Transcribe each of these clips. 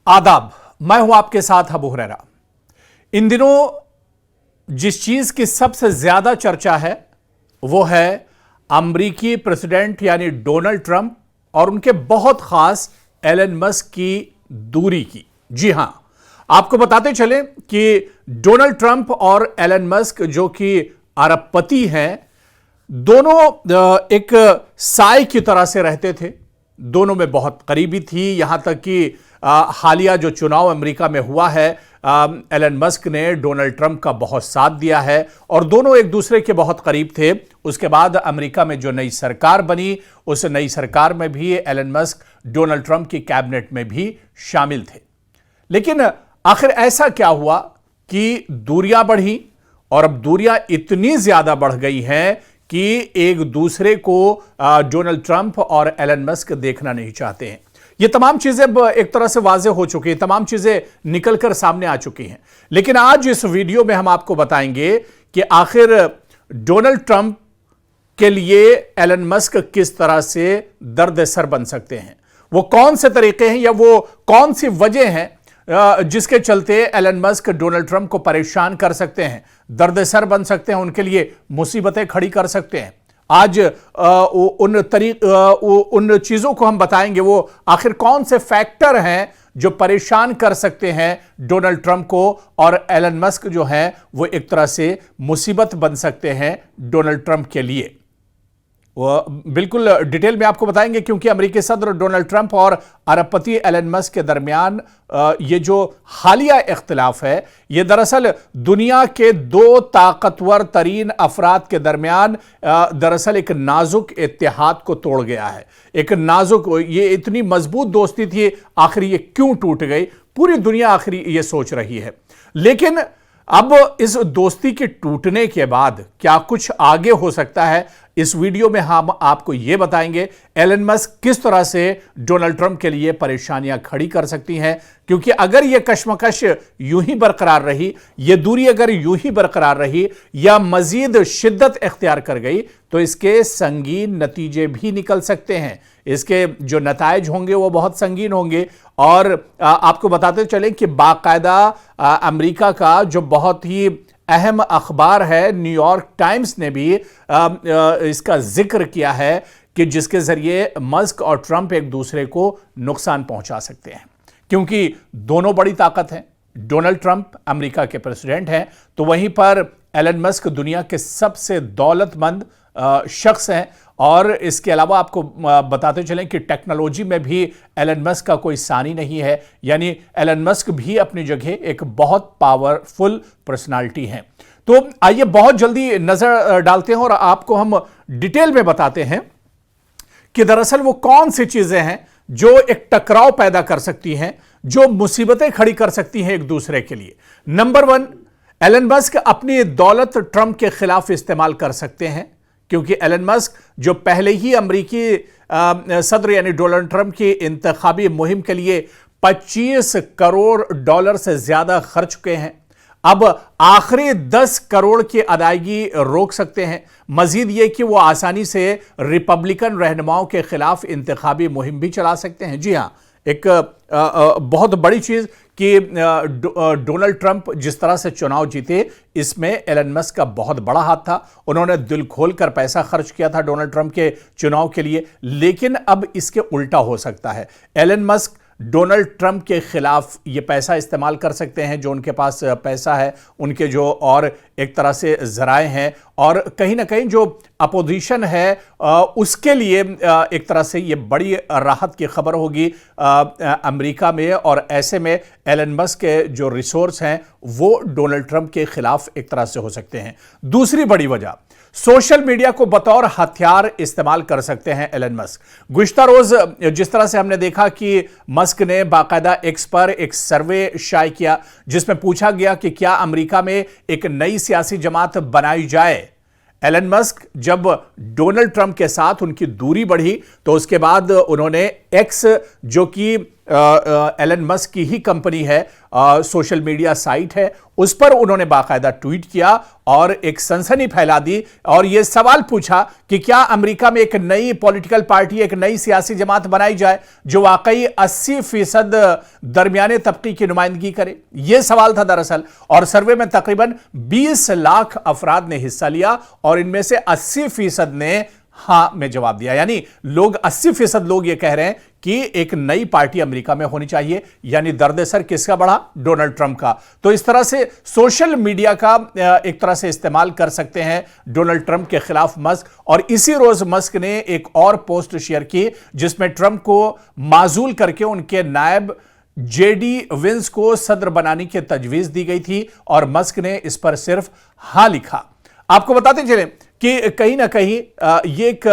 आदाब, मैं हूं आपके साथ अबू हुरैरा। इन दिनों जिस चीज की सबसे ज्यादा चर्चा है वो है अमरीकी प्रेसिडेंट यानी डोनाल्ड ट्रंप और उनके बहुत खास एलन मस्क की दूरी की। जी हां, आपको बताते चले कि डोनाल्ड ट्रंप और एलन मस्क जो कि अरबपति हैं, दोनों एक साए की तरह से रहते थे। दोनों में बहुत करीबी थी, यहां तक कि हालिया जो चुनाव अमेरिका में हुआ है, एलन मस्क ने डोनाल्ड ट्रंप का बहुत साथ दिया है और दोनों एक दूसरे के बहुत करीब थे। उसके बाद अमेरिका में जो नई सरकार बनी, उस नई सरकार में भी एलन मस्क डोनाल्ड ट्रंप की कैबिनेट में भी शामिल थे। लेकिन आखिर ऐसा क्या हुआ कि दूरियां बढ़ी और अब दूरियां इतनी ज्यादा बढ़ गई हैं कि एक दूसरे को डोनाल्ड ट्रंप और एलन मस्क देखना नहीं चाहते हैं। ये तमाम चीजें एक तरह से वाज़ेह हो चुकी हैं, तमाम चीजें निकलकर सामने आ चुकी हैं। लेकिन आज इस वीडियो में हम आपको बताएंगे कि आखिर डोनाल्ड ट्रंप के लिए एलन मस्क किस तरह से दर्द सर बन सकते हैं, वो कौन से तरीके हैं या वो कौन सी वजह है जिसके चलते एलन मस्क डोनाल्ड ट्रंप को परेशान कर सकते हैं, दर्द सर बन सकते हैं, उनके लिए मुसीबतें खड़ी कर सकते हैं। आज उन चीजों को हम बताएंगे, वो आखिर कौन से फैक्टर हैं जो परेशान कर सकते हैं डोनाल्ड ट्रंप को, और एलन मस्क जो हैं वो एक तरह से मुसीबत बन सकते हैं डोनाल्ड ट्रंप के लिए। वो बिल्कुल डिटेल में आपको बताएंगे, क्योंकि अमेरिकी सदर डोनाल्ड ट्रंप और अरबपति एलन मस्क के दरमियान ये जो हालिया इख्तिलाफ है, ये दरअसल दुनिया के दो ताकतवर तरीन अफराद के दरमियान दरअसल एक नाजुक इत्तेहाद को तोड़ गया है। एक नाजुक, ये इतनी मजबूत दोस्ती थी, आखिर ये क्यों टूट गई, पूरी दुनिया आखिर ये सोच रही है। लेकिन अब इस दोस्ती के टूटने के बाद क्या कुछ आगे हो सकता है, इस वीडियो में हम आपको यह बताएंगे। एलन मस्क किस तरह से डोनाल्ड ट्रंप के लिए परेशानियां खड़ी कर सकती हैं, क्योंकि अगर यह कशमकश यूं ही बरकरार रही, यह दूरी अगर यूं ही बरकरार रही या मजीद शिद्दत इख्तियार कर गई, तो इसके संगीन नतीजे भी निकल सकते हैं। इसके जो नताइज होंगे वो बहुत संगीन होंगे। और आपको बताते चलें कि बाकायदा अमेरिका का जो बहुत ही अहम अखबार है, न्यूयॉर्क टाइम्स ने भी इसका जिक्र किया है कि जिसके जरिए मस्क और ट्रंप एक दूसरे को नुकसान पहुंचा सकते हैं, क्योंकि दोनों बड़ी ताकत हैं। डोनाल्ड ट्रंप अमेरिका के प्रेसिडेंट हैं, तो वहीं पर एलन मस्क दुनिया के सबसे दौलतमंद शख्स हैं। और इसके अलावा आपको बताते चलें कि टेक्नोलॉजी में भी एलन मस्क का कोई सानी नहीं है, यानी एलन मस्क भी अपनी जगह एक बहुत पावरफुल पर्सनालिटी हैं। तो आइए बहुत जल्दी नजर डालते हैं और आपको हम डिटेल में बताते हैं कि दरअसल वो कौन सी चीजें हैं जो एक टकराव पैदा कर सकती हैं, जो मुसीबतें खड़ी कर सकती हैं एक दूसरे के लिए। नंबर 1, एलन मस्क अपनी दौलत ट्रंप के खिलाफ इस्तेमाल कर सकते हैं, क्योंकि एलन मस्क जो पहले ही अमेरिकी सदर यानी डोनाल्ड ट्रंप की इंतखाबी मुहिम के लिए 25 करोड़ डॉलर से ज्यादा खर्च चुके हैं, अब आखिरी 10 करोड़ की अदायगी रोक सकते हैं। मजीद यह कि वो आसानी से रिपब्लिकन रहनुमाओं के खिलाफ इंतखाबी मुहिम भी चला सकते हैं। जी हां, एक बहुत बड़ी चीज कि डोनाल्ड ट्रंप जिस तरह से चुनाव जीते, इसमें एलन मस्क का बहुत बड़ा हाथ था। उन्होंने दिल खोलकर पैसा खर्च किया था डोनाल्ड ट्रंप के चुनाव के लिए। लेकिन अब इसके उल्टा हो सकता है, एलन मस्क डोनाल्ड ट्रंप के खिलाफ ये पैसा इस्तेमाल कर सकते हैं, जो उनके पास पैसा है, उनके जो और एक तरह से जराए हैं, और कहीं ना कहीं जो अपोजिशन है उसके लिए एक तरह से ये बड़ी राहत की खबर होगी अमेरिका में। और ऐसे में एलन मस्क के जो रिसोर्स हैं वो डोनाल्ड ट्रंप के खिलाफ एक तरह से हो सकते हैं। दूसरी बड़ी वजह, सोशल मीडिया को बतौर हथियार इस्तेमाल कर सकते हैं एलन मस्क। गुज़िश्ता रोज जिस तरह से हमने देखा कि मस्क ने बाकायदा एक्स पर एक सर्वे शाये किया, जिसमें पूछा गया कि क्या अमेरिका में एक नई सियासी जमात बनाई जाए। एलन मस्क जब डोनाल्ड ट्रंप के साथ उनकी दूरी बढ़ी, तो उसके बाद उन्होंने एक्स, जो कि एलन मस्क की ही कंपनी है, सोशल मीडिया साइट है, उस पर उन्होंने बाकायदा ट्वीट किया और एक सनसनी फैला दी और यह सवाल पूछा कि क्या अमेरिका में एक नई पॉलिटिकल पार्टी, एक नई सियासी जमात बनाई जाए जो वाकई 80% दरमियाने तबके की नुमाइंदगी करे। यह सवाल था दरअसल, और सर्वे में तकरीबन 20 लाख अफराद ने हिस्सा लिया और इनमें से 80% ने हां में जवाब दिया। यानी लोग 80% लोग यह कह रहे हैं कि एक नई पार्टी अमेरिका में होनी चाहिए। यानी दर्द-ए-सर किसका बढ़ा? डोनाल्ड ट्रंप का। तो इस तरह से सोशल मीडिया का एक तरह से इस्तेमाल कर सकते हैं डोनाल्ड ट्रंप के खिलाफ मस्क। और इसी रोज मस्क ने एक और पोस्ट शेयर की जिसमें ट्रंप को माजूल करके उनके नायब जेडी विंस को सदर बनाने की तजवीज दी गई थी और मस्क ने इस पर सिर्फ हां लिखा। आपको बताते चलें कि कहीं ना कहीं ये एक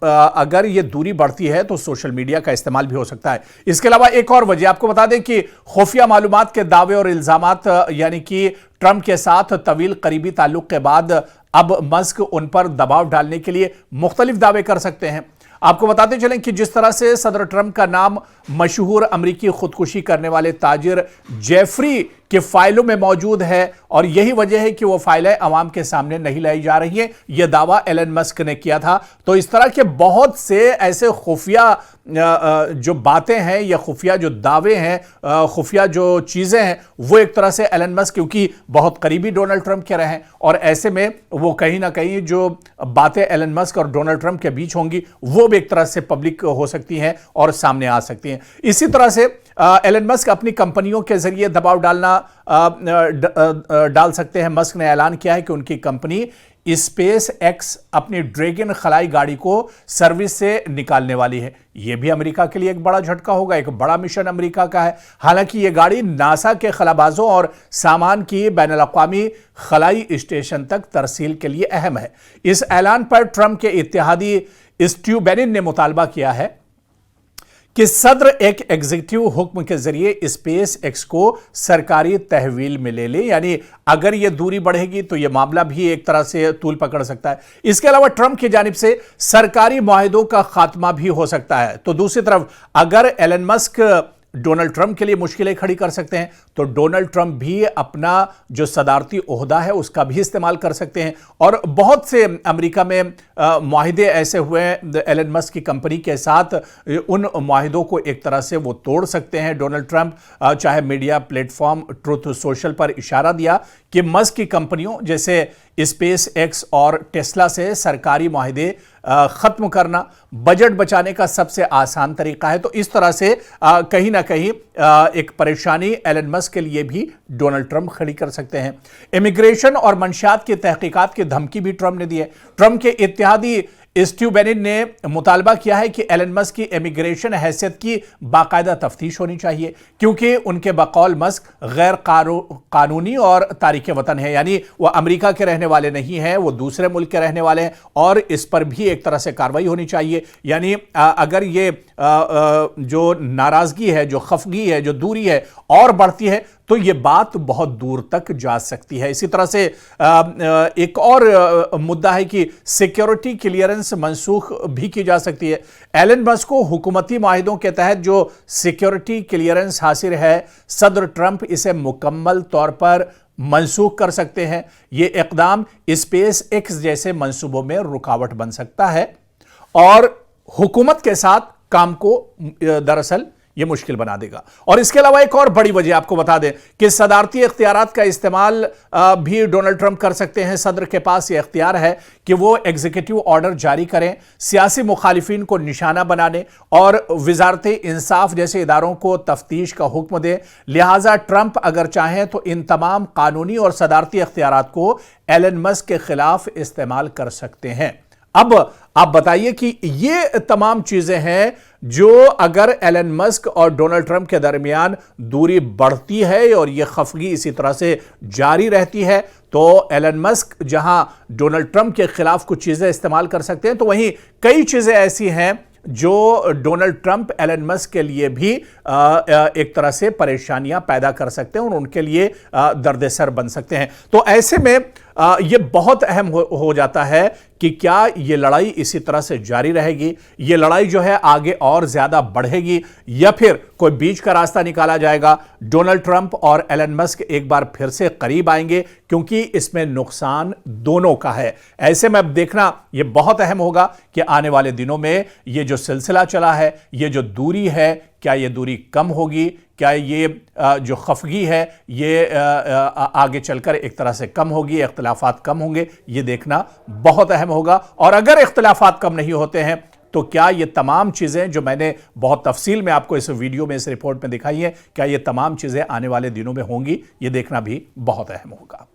अगर ये दूरी बढ़ती है तो सोशल मीडिया का इस्तेमाल भी हो सकता है। इसके अलावा एक और वजह आपको बता दें कि खुफिया मालूमात के दावे और इल्जामात, यानी कि ट्रंप के साथ तवील करीबी ताल्लुक के बाद अब मस्क उन पर दबाव डालने के लिए मुख्तलिफ दावे कर सकते हैं। आपको बताते चलें कि जिस तरह से सदर ट्रंप का नाम मशहूर अमेरिकी खुदकुशी करने वाले ताजिर जेफरी के फाइलों में मौजूद है और यही वजह है कि वो फाइलें अवाम के सामने नहीं लाई जा रही हैं, यह दावा एलन मस्क ने किया था। तो इस तरह के बहुत से ऐसे खुफिया जो बातें हैं या खुफिया जो दावे हैं, खुफिया जो चीजें हैं, वो एक तरह से एलन मस्क क्योंकि बहुत करीबी डोनाल्ड ट्रंप के रहे हैं और ऐसे में वो कहीं ना कहीं जो बातें एलन मस्क और डोनाल्ड ट्रंप के बीच होंगी वो भी एक तरह से पब्लिक हो सकती हैं और सामने आ सकती हैं। इसी तरह से एलन मस्क अपनी कंपनियों के जरिए दबाव डाल सकते हैं। मस्क ने ऐलान किया है कि उनकी कंपनी स्पेस एक्स अपनी ड्रैगन खलाई गाड़ी को सर्विस से निकालने वाली है। यह भी अमेरिका के लिए एक बड़ा झटका होगा, एक बड़ा मिशन अमेरिका का है। हालांकि यह गाड़ी नासा के खलाबाजों और सामान की बैनुल-अक़वामी खलाई स्टेशन तक तरसील के लिए अहम है। इस ऐलान पर ट्रंप के इत्तेहादी स्टीव बैनन ने मुतालबा किया है कि सदर एक एग्जीक्यूटिव हुक्म के जरिए स्पेस एक्स को सरकारी तहवील में ले ले। यानी अगर यह दूरी बढ़ेगी तो यह मामला भी एक तरह से तूल पकड़ सकता है। इसके अलावा ट्रंप की जानिब से सरकारी मुआहिदों का खात्मा भी हो सकता है। तो दूसरी तरफ अगर एलन मस्क डोनाल्ड ट्रंप के लिए मुश्किलें खड़ी कर सकते हैं तो डोनाल्ड ट्रंप भी अपना जो सदारती ओहदा है उसका भी इस्तेमाल कर सकते हैं। और बहुत से अमेरिका में मुआहिदे ऐसे हुए हैं एलन मस्क की कंपनी के साथ, उन मुआहिदों को एक तरह से वो तोड़ सकते हैं डोनाल्ड ट्रंप। चाहे मीडिया प्लेटफॉर्म ट्रुथ सोशल पर इशारा दिया कि मस्क की कंपनियों जैसे स्पेस एक्स और टेस्ला से सरकारी मुआहिदे खत्म करना बजट बचाने का सबसे आसान तरीका है। तो इस तरह से कहीं ना कहीं एक परेशानी एलन मस्क के लिए भी डोनाल्ड ट्रंप खड़ी कर सकते हैं। इमिग्रेशन और मंशियात की तहकीकात की धमकी भी ट्रंप ने दी है। ट्रंप के इत्तेहादी स्टीव बैनन ने मुतालबा किया है कि एलन मस्क की इमिग्रेशन हैसियत की बाकायदा तफ्तीश होनी चाहिए क्योंकि उनके बकौल मस्क गैर कानूनी और तारिक वतन है। यानी वह अमेरिका के रहने वाले नहीं हैं, वो दूसरे मुल्क के रहने वाले हैं और इस पर भी एक तरह से कार्रवाई होनी चाहिए। यानी अगर ये जो नाराजगी है, जो खफगी है, जो दूरी है और बढ़ती है तो यह बात बहुत दूर तक जा सकती है। इसी तरह से एक और मुद्दा है कि सिक्योरिटी क्लियरेंस मंसूख भी की जा सकती है। एलन मस्क को हुकूमती माहिदों के तहत जो सिक्योरिटी क्लियरेंस हासिल है, सदर ट्रंप इसे मुकम्मल तौर पर मंसूख कर सकते हैं। यह इकदाम स्पेस एक्स जैसे मंसूबों में रुकावट बन सकता है और हुकूमत के साथ काम को दरअसल यह मुश्किल बना देगा। और इसके अलावा एक और बड़ी वजह आपको बता दें कि सदारती इख्तियारात का इस्तेमाल भी डोनाल्ड ट्रंप कर सकते हैं। सदर के पास यह इख्तियार है कि वो एग्जीक्यूटिव ऑर्डर जारी करें सियासी मुखालिफिन को निशाना बनाने और वजारत इंसाफ जैसे इदारों को तफ्तीश का हुक्म दे। लिहाजा ट्रंप अगर चाहें तो इन तमाम कानूनी और सदारती इख्तियारात को एलन मस्क के खिलाफ इस्तेमाल कर सकते हैं। अब आप बताइए कि ये तमाम चीजें हैं जो अगर एलन मस्क और डोनाल्ड ट्रंप के दरमियान दूरी बढ़ती है और यह खफगी इसी तरह से जारी रहती है तो एलन मस्क जहां डोनाल्ड ट्रंप के खिलाफ कुछ चीजें इस्तेमाल कर सकते हैं तो वहीं कई चीजें ऐसी हैं जो डोनाल्ड ट्रंप एलन मस्क के लिए भी एक तरह से परेशानियां पैदा कर सकते हैं और उनके लिए दर्द-ए-सर बन सकते हैं। तो ऐसे में ये बहुत अहम हो जाता है कि क्या ये लड़ाई इसी तरह से जारी रहेगी, ये लड़ाई जो है आगे और ज्यादा बढ़ेगी, या फिर कोई बीच का रास्ता निकाला जाएगा। डोनाल्ड ट्रंप और एलन मस्क एक बार फिर से करीब आएंगे, क्योंकि इसमें नुकसान दोनों का है। ऐसे में अब देखना यह बहुत अहम होगा कि आने वाले दिनों में यह जो सिलसिला चला है, यह जो दूरी है, क्या यह दूरी कम होगी, क्या ये जो खफगी है ये आगे चलकर एक तरह से कम होगी, इख्तिलाफात कम होंगे, ये देखना बहुत अहम होगा। और अगर इख्तिलाफात कम नहीं होते हैं तो क्या ये तमाम चीजें जो मैंने बहुत तफसील में आपको इस वीडियो में, इस रिपोर्ट में दिखाई है, क्या ये तमाम चीजें आने वाले दिनों में होंगी, ये देखना भी बहुत अहम होगा।